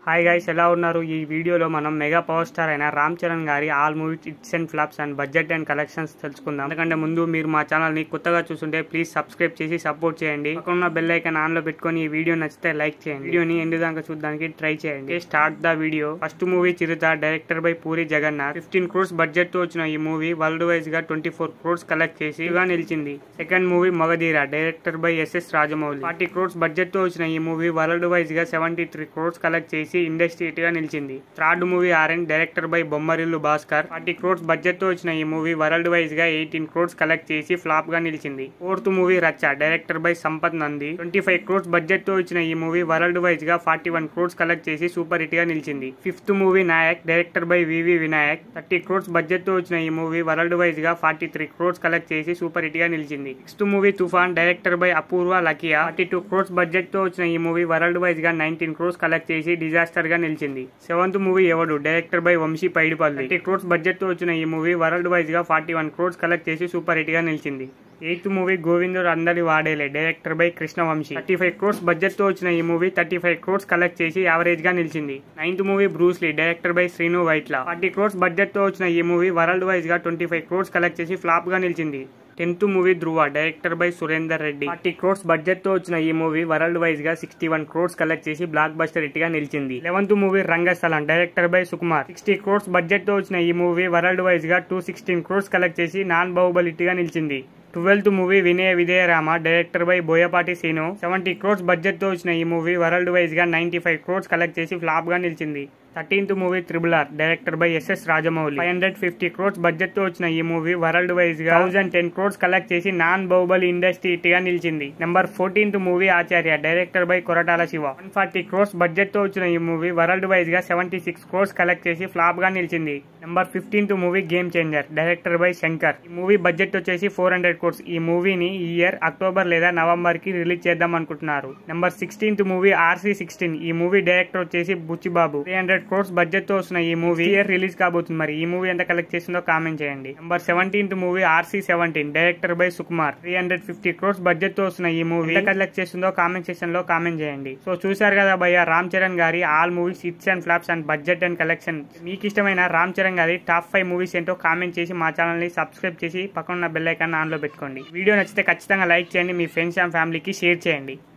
Hi guys, ఎలా ఉన్నారు? ఈ వీడియోలో మనం మెగా పవర్ స్టార్ అయిన రామ్ చరణ్ గారి all movies hits and flops and budget and collections తెలుసుకుందాం. ఎందుకంటే ముందు మీరు మా ఛానల్ ని కొత్తగా చూస్తుంటే ప్లీజ్ సబ్స్క్రైబ్ చేసి సపోర్ట్ చేయండి. పక్కన బెల్ ఐకాన్ ఆన్ లో పెట్టుకొని ఈ వీడియో నచ్చితే లైక్ చేయండి. వీడియోని ఎండు దాకా చూడడానికి ట్రై చేయండి. Start the video. First movie Chirutha, director by Puri Jagannadh. 15 crores budget తో వచ్చిన ఈ మూవీ వరల్డ్ వైజ్ గా 24 crores కలెక్ట్ చేసి నిలిచింది. Second movie Magadheera, director by SS Rajamouli. 40 crores budget తో వచ్చిన ఈ మూవీ వరల్డ్ వైజ్ గా 73 crores కలెక్ట్ చేసి ఇండస్ట్రీ హిట్ గా నిలిచింది. Third movie Orange, director by Bommarillu Bhaskar. 40 crores budget తో వచ్చిన ఈ మూవీ వరల్డ్ వైజ్ గా 18 crores కలెక్ట్ చేసి ఫ్లాప్ గా నిలిచింది. Fourth movie Racha, director by Sampath Nandi. 25 crores budget తో వచ్చిన ఈ మూవీ వరల్డ్ వైజ్ గా 41 crores కలెక్ట్ చేసి సూపర్ హిట్ గా నిలిచింది. Fifth movie Nayak, director by VV Vinayak. 30 crores budget తో వచ్చిన ఈ మూవీ వరల్డ్ వైజ్ గా 43 crores కలెక్ట్ చేసి సూపర్ హిట్ గా నిలిచింది. Sixth movie Toofan, director by Apoorva Lakhia. 42 crores budget తో వచ్చిన ఈ మూవీ వరల్డ్ వైజ్ గా 19 crores కలెక్ట్ చేసి డిజాస్టర్ గా నిలిచింది. Seventh movie Evadu, director by Vamshi Paidipally. 30 crores budget తో వచ్చిన ఈ మూవీ వరల్డ్ వైజ్ గా 41 crores కలెక్ట్ చేసి సూపర్ హిట్ గా నిలిచింది. Eighth movie Govindudu Andari Vadele, director by Krishna Vamsi. 35 crores budget తో వచ్చిన ఈ మూవీ 35 crores కలెక్ట్ చేసి యావరేజ్ గా నిలిచింది. Ninth movie Bruce Lee, director by Srinu Vaitla. 40 crores budget తో వచ్చిన ఈ మూవీ వరల్డ్ వైజ్ గా 25 crores కలెక్ట్ చేసి ఫ్లాప్ గా నిలిచింది. 10th movie Dhruva, director by Surender Reddy. 40 crores budget తో వచ్చిన ఈ మూవీ వరల్డ్ వైజ్ గా 61 crores కలెక్ట్ చేసి బ్లాక్ బస్టర్ హిట్ గా నిలిచింది. 11th movie Rangasthalam, director by Sukumar. 60 crores budget తో వచ్చిన ఈ మూవీ వరల్డ్ వైజ్ గా 216 crores కలెక్ట్ చేసి నాన్ బాహుబలి హిట్ గా నిలిచింది. 12th movie Vinaya Vidheya Rama, director by Boyapati Seenu. 70 crores budget తో వచ్చిన ఈ మూవీ వరల్డ్ వైజ్ గా 95 crores కలెక్ట్ చేసి ఫ్లాప్ గా నిలిచింది. 13th movie triple R, director by SS Rajamouli. 550 crores budget తో వచ్చిన ఈ మూవీ వరల్డ్ వైజ్ గా 1010 crores కలెక్ట్ చేసి నాన్ బాహుబలి ఇండస్ట్రీ హిట్ గా నిలిచింది. Number 14th movie Acharya, director by Koratala Siva. 140 crores budget తో వచ్చిన ఈ మూవీ వరల్డ్ వైజ్ గా 76 crores కలెక్ట్ చేసి ఫ్లాప్ గా నిలిచింది. Number 15th movie game changer, director by Shankar. ఈ మూవీ బడ్జెట్ వచ్చేసి 400 crores. ఈ మూవీని ఈ ఇయర్ అక్టోబర్ లేదా నవంబర్ కి రిలీజ్ చేద్దాం అనుకుంటున్నారు. Number 16th movie RC16. ఈ మూవీ డైరెక్టర్ వచ్చేసి బుచ్చిబాబు. 300 crores బడ్జెట్ తో వస్తున్న ఈ మూవీ ఇయర్ రిలీజ్ కాబోతుంది. మరి ఈ మూవీ ఎంత కలెక్ట్ చేసిందో కామెంట్ చేయండి. Number 17th movie RC17, director by Sukumar. 350 crores budget తో వస్తున్న ఈ మూవీ ఎంత కలెక్ట్ చేసిందో కామెంట్ సెక్షన్ లో కామెంట్ చేయండి. సో చూసారు కదా భయ్య, రామ్ చరణ్ గారి all movies hits and flops and budget and collection. మీకు ఇష్టమైన రామ్ చరణ్ గారి టాప్ 5 మూవీస్ ఏంటో కామెంట్ చేసి మా ఛానల్ ని సబ్స్క్రైబ్ చేసి పక్కన బెల్ ఐకాన్ ఆన్ లో పెట్టుకోండి. వీడియో నచ్చితే ఖచ్చితంగా లైక్ చేయండి, మీ ఫ్రెండ్స్ అండ్ ఫ్యామిలీకి షేర్ చేయండి.